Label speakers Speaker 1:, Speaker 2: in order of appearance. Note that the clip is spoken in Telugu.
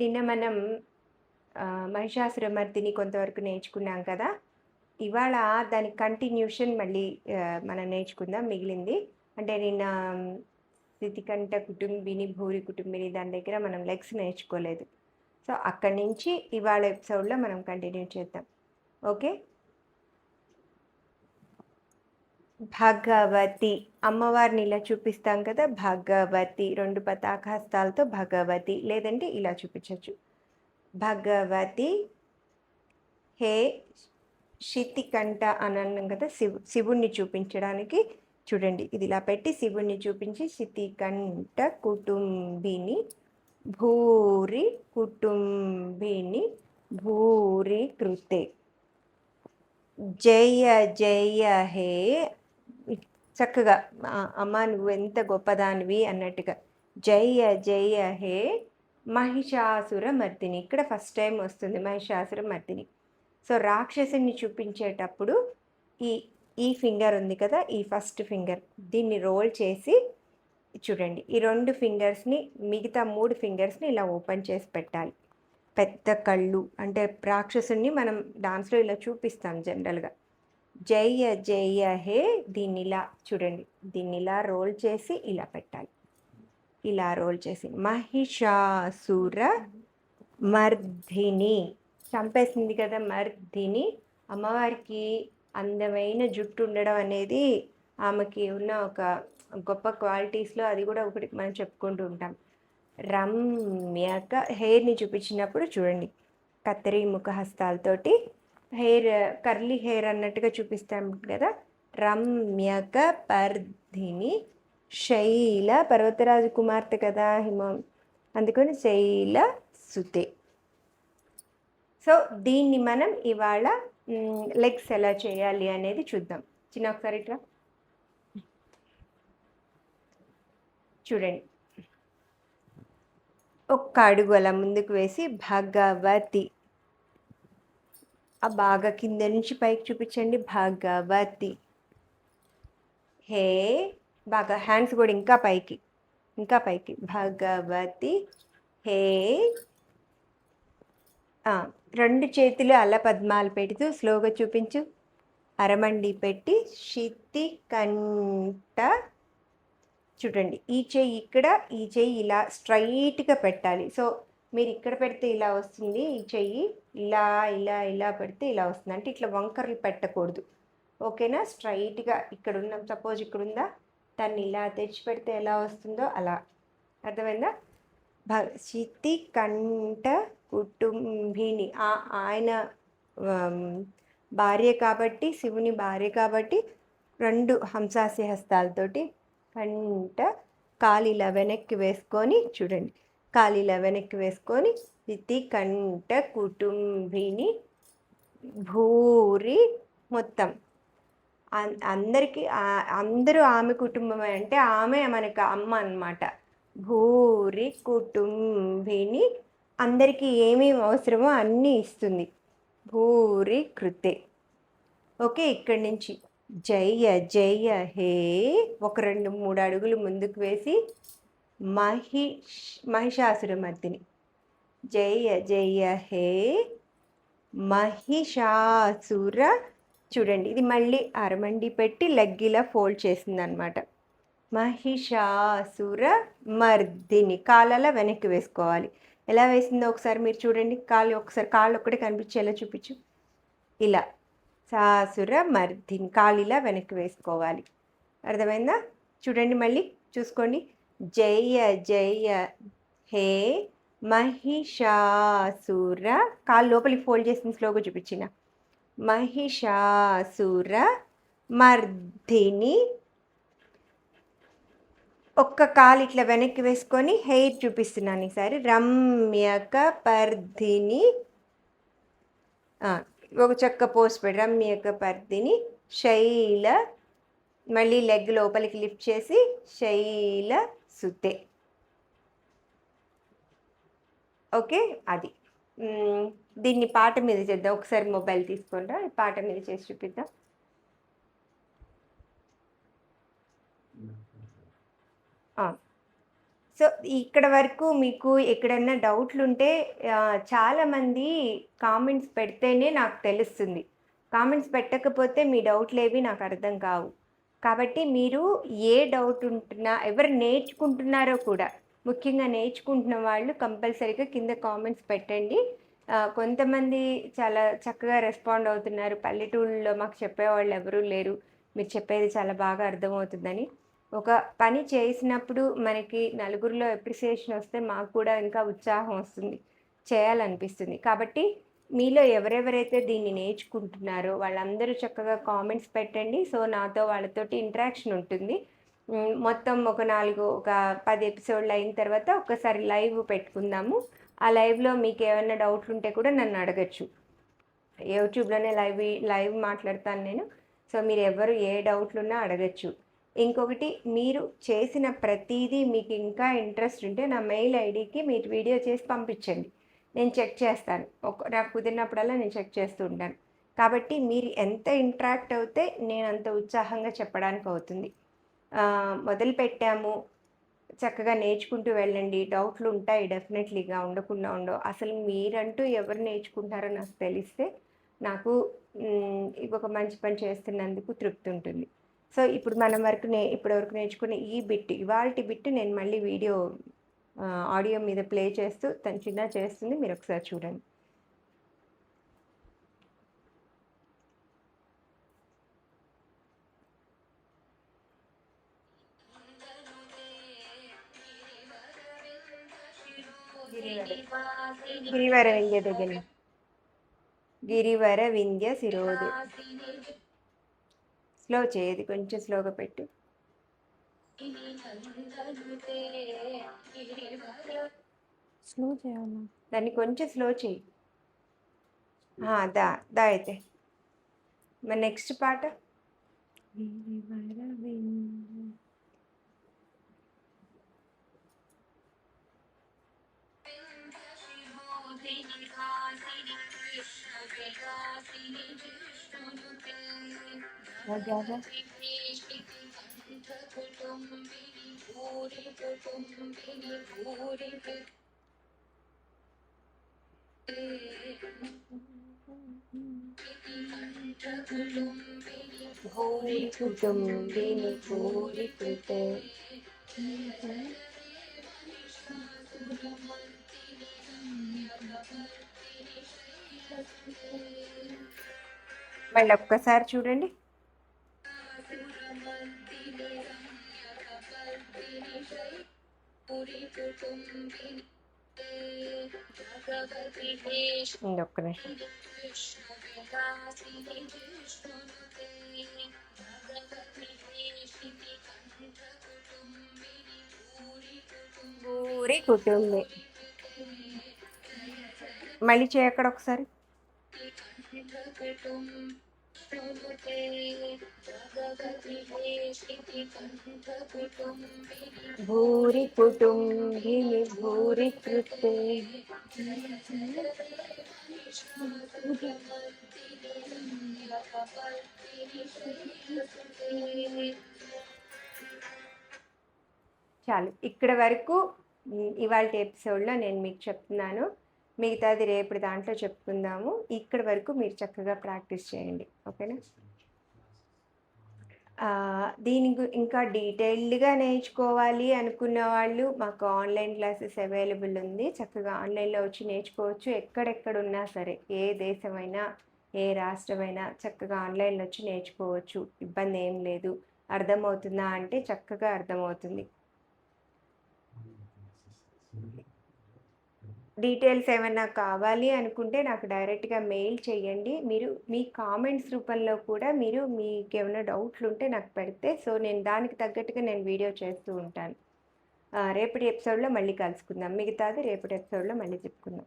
Speaker 1: నిన్న మనం మహిషాసురమర్దిని కొంతవరకు నేర్చుకున్నాం కదా! ఇవాళ దాని కంటిన్యూషన్ మళ్ళీ మనం నేర్చుకుందాం మిగిలింది. అంటే నిన్న స్థితికంఠ కుటుంబిని, భూరి కుటుంబిని దాని దగ్గర మనం లెగ్స్ నేర్చుకోలేదు. సో, అక్కడి నుంచి ఇవాళ ఎపిసోడ్‌లో మనం కంటిన్యూ చేద్దాం. ఓకే. భగవతి అమ్మవారిని ఇలా చూపిస్తాం కదా! భగవతి 2 పతాక హస్తాలతో భగవతి లేదంటే ఇలా చూపించొచ్చు. భగవతి హే శితికంఠ అని అన్నాం కదా! శివుణ్ణి చూపించడానికి చూడండి. ఇది ఇలా పెట్టి శివుణ్ణి చూపించి శితికంఠ కుటుంబిని భూరి కుటుంబిని భూరి కృతే జయ జయ హే చక్కగా అమ్మ నువ్వు ఎంత గొప్పదానివి అన్నట్టుగా జయ జయ హే మహిషాసుర మర్దిని. ఇక్కడ ఫస్ట్ టైం వస్తుంది మహిషాసుర మర్దిని. సో రాక్షసుని చూపించేటప్పుడు ఈ ఈ ఫింగర్ ఉంది కదా, ఈ ఫస్ట్ ఫింగర్ దీన్ని రోల్ చేసి చూడండి. ఈ 2 ఫింగర్స్ని మిగతా 3 ఫింగర్స్ని ఇలా ఓపెన్ చేసి పెట్టాలి. పెద్ద కళ్ళు అంటే రాక్షసుని మనం డాన్స్లో ఇలా చూపిస్తాం జనరల్గా. జయ జయ హే దీన్ని ఇలా చూడండి. దీన్ని ఇలా రోల్ చేసి ఇలా పెట్టాలి. ఇలా రోల్ చేసి మహిషాసుర మర్దిని చంపేసింది కదా మర్దిని. అమ్మవారికి అందమైన జుట్టు ఉండడం అనేది ఆమెకి ఉన్న ఒక గొప్ప క్వాలిటీస్లో అది కూడా ఒకటి మనం చెప్పుకుంటూ ఉంటాం. రమ్యక హెయిర్ని చూపించినప్పుడు చూడండి, కత్తెరి ముఖ హస్తాలతోటి హెయిర్ కర్లీ హెయిర్ అన్నట్టుగా చూపిస్తాం కదా. రమ్యక పర్ధిని శైల పర్వతరాజు కుమార్తె కదా హిమం, అందుకని శైల సుతే. సో దీన్ని మనం ఇవాళ లెగ్స్ ఎలా చేయాలి అనేది చూద్దాం. చిన్న ఒకసారి ఇట్లా చూడండి. ఒక్క అడుగు అలా ముందుకు వేసి భగవతి బాగా కింద నుంచి పైకి చూపించండి. భగవతి హే బాగా హ్యాండ్స్ కూడా ఇంకా పైకి భగవతి హే 2 చేతులు అల్ల పద్మాలు పెడుతూ స్లోగా చూపించు. అరమండి పెట్టి శితి కంఠ చూడండి. ఈ చెయ్యి ఇక్కడ, ఈ చెయ్యి ఇలా స్ట్రైట్గా పెట్టాలి. సో మీరు ఇక్కడ పెడితే ఇలా వస్తుంది, ఈ చెయ్యి ఇలా ఇలా ఇలా పెడితే ఇలా వస్తుంది. అంటే ఇట్లా వంకరలు పెట్టకూడదు. ఓకేనా? స్ట్రైట్గా ఇక్కడ ఉన్నాం, సపోజ్ ఇక్కడ ఉందా, దాన్ని ఇలా తెచ్చి పెడితే ఎలా వస్తుందో అలా. అర్థమైందా? శితి కంఠ కుటుంబిని ఆయన భార్య కాబట్టి, శివుని భార్య కాబట్టి 2 హంసాసి హస్తాలతోటి కంట కాలు ఇలా వెనక్కి వేసుకొని చూడండి. కాలు ఇలా వెనక్కి వేసుకొని శితి కంఠ కుటుంబిని భూరి మొత్తం అందరికీ అందరూ ఆమె కుటుంబమే అంటే ఆమె మనకు అమ్మ అన్నమాట. భూరి కుటుంబిని అందరికీ ఏమేమి అవసరమో అన్నీ ఇస్తుంది. భూరి కృతే. ఓకే. ఇక్కడి నుంచి జయ జయ హే ఒక 2-3 అడుగులు ముందుకు వేసి మహిషాసురమర్దిని. జయ జయ హే మహిషాసుర చూడండి. ఇది మళ్ళీ అరమండి పెట్టి లెగ్ ఇలా ఫోల్డ్ చేసింది అనమాట. మహిషాసుర మర్దిని కాళ్ళలా వెనక్కి వేసుకోవాలి. ఎలా వేసిందో ఒకసారి మీరు చూడండి. కాళ్ళు ఒక్కటే కనిపించేలా చూపించు. ఇలా సాసుర మర్దిని కాళ్ళు ఇలా వెనక్కి వేసుకోవాలి. అర్థమైందా? చూడండి, మళ్ళీ చూసుకోండి. జయ జయ హే మహిషాసుర కాళ్ళు లోపలికి ఫోల్డ్ చేసిన స్లోగా చూపించిన మహిషాసుర మర్దిని. ఒక్క కాలు ఇట్లా వెనక్కి వేసుకొని హెయిర్ చూపిస్తున్నాను ఈసారి. రమ్యక పర్ధిని ఒక చక్క పోస్ట్ పెట్టి రమ్యక పర్ధిని శైల మళ్ళీ లెగ్ లోపలికి లిఫ్ట్ చేసి శైల సుతే. ఓకే, అది దీన్ని పాట మీద చేద్దాం. ఒకసారి మొబైల్ తీసుకుంటా, పాట మీద చేసి చూపిద్దాం. సో, ఇక్కడ వరకు మీకు ఎక్కడన్నా డౌట్లుంటే చాలామంది కామెంట్స్ పెడితేనే నాకు తెలుస్తుంది. కామెంట్స్ పెట్టకపోతే మీ డౌట్‌లేవి నాకు అర్థం కావు. కాబట్టి మీరు ఏ డౌట్ ఉంటున్నా ఎవరు నేర్చుకుంటున్నారో కూడా, ముఖ్యంగా నేర్చుకుంటున్న వాళ్ళు కంపల్సరీగా కింద కామెంట్స్ పెట్టండి. కొంతమంది చాలా చక్కగా రెస్పాండ్ అవుతున్నారు. పల్లెటూళ్ళలో మాకు చెప్పేవాళ్ళు ఎవరూ లేరు. మీరు చెప్పేది చాలా బాగా అర్థమవుతుందని. ఒక పని చేసినప్పుడు మనకి నలుగురిలో అప్రిసియేషన్ వస్తే మాకు కూడా ఇంకా ఉత్సాహం వస్తుంది. చేయాలనిపిస్తుంది. కాబట్టి మీలో ఎవరెవరైతే దీన్ని నేర్చుకుంటున్నారో వాళ్ళందరూ చక్కగా కామెంట్స్ పెట్టండి. సో, నాతో వాళ్ళతోటి ఇంటరాక్షన్ ఉంటుంది. మొత్తం ఒక 10 ఎపిసోడ్‌లు అయిన తర్వాత ఒక్కసారి లైవ్ పెట్టుకుందాము. ఆ లైవ్‌లో మీకేమన్నా డౌట్లుంటే కూడా నన్ను అడగొచ్చు. యూట్యూబ్‌లోనే లైవ్ మాట్లాడతాను నేను. సో, మీరెవ్వరు ఏ డౌట్లున్నా అడగొచ్చు. ఇంకొకటి మీరు చేసిన ప్రతీదీ మీకు ఇంకా ఇంట్రెస్ట్ ఉంటే నా మెయిల్ ఐడీకి మీరు వీడియో చేసి పంపించండి. నేను చెక్ చేస్తాను. నాకు కుదిరినప్పుడల్లా నేను చెక్ చేస్తూ ఉంటాను. కాబట్టి మీరు ఎంత ఇంటరాక్ట్ అవుతే నేను అంత ఉత్సాహంగా చెప్పడానికి అవుతుంది. మొదలుపెట్టాము, చక్కగా నేర్చుకుంటూ వెళ్ళండి. డౌట్లు ఉంటాయి డెఫినెట్‌లీగా ఉండకుండా ఉండవు. అసలు మీరంటూ ఎవరు నేర్చుకుంటారో నాకు తెలిస్తే నాకు ఒక మంచి పని చేస్తున్నందుకు తృప్తి ఉంటుంది. సో, ఇప్పుడు మనం ఇప్పటివరకు నేర్చుకున్న ఇవాల్టి బిట్ నేను మళ్ళీ ఆడియో మీద ప్లే చేస్తూ తను చిన్న చేస్తుంది. మీరొకసారి చూడండి. గిరివర వింధ్య దగ్గర గిరివర వింధ్య శిరోదు స్లో చేయది, కొంచెం స్లోగా పెట్టు.
Speaker 2: స్లో చేయాలా?
Speaker 1: దాన్ని కొంచెం స్లో చేయి. దా దా అయితే మరి నెక్స్ట్ పాట భూరి కుటుంబిని భూరి కృతే మళ్ళీ ఒక్కసారి చూడండి. ఒక్క నిమిషం. భూరి కుటుంబి మళ్ళీ చేయక్కడ ఒకసారి. భూరి కుటుంబిని భూరి కృతే చాలు. ఇక్కడ వరకు ఇవాల్టి ఎపిసోడ్‌లో నేను మీకు చెప్తున్నాను. మిగతాది రేపటి దాంట్లో చెప్పుకుందాము. ఇక్కడి వరకు మీరు చక్కగా ప్రాక్టీస్ చేయండి. ఓకేనా? ఇంకా డీటెయిల్డ్‌గా నేర్చుకోవాలి అనుకున్న వాళ్ళు మాకు ఆన్‌లైన్ క్లాసెస్ అవైలబుల్ ఉంది. చక్కగా ఆన్‌లైన్‌లో వచ్చి నేర్చుకోవచ్చు. ఎక్కడెక్కడున్నా సరే, ఏ దేశమైనా, ఏ రాష్ట్రమైనా చక్కగా ఆన్‌లైన్‌లో వచ్చి నేర్చుకోవచ్చు. ఇబ్బందేం లేదు. అర్థమవుతుందా అంటే చక్కగా అర్థమవుతుంది. డీటెయిల్స్ ఏమన్నా కావాలి అనుకుంటే నాకు డైరెక్ట్‌గా మెయిల్ చేయండి. మీరు మీ కామెంట్స్ రూపంలో కూడా మీకేమైనా డౌట్లుంటే నాకు పెడితే నేను దానికి తగ్గట్టుగా వీడియో చేస్తూ ఉంటాను. రేపటి ఎపిసోడ్‌లో మళ్ళీ కలుసుకుందాం. మిగతాది రేపటి ఎపిసోడ్‌లో మళ్ళీ చెప్పుకుందాం.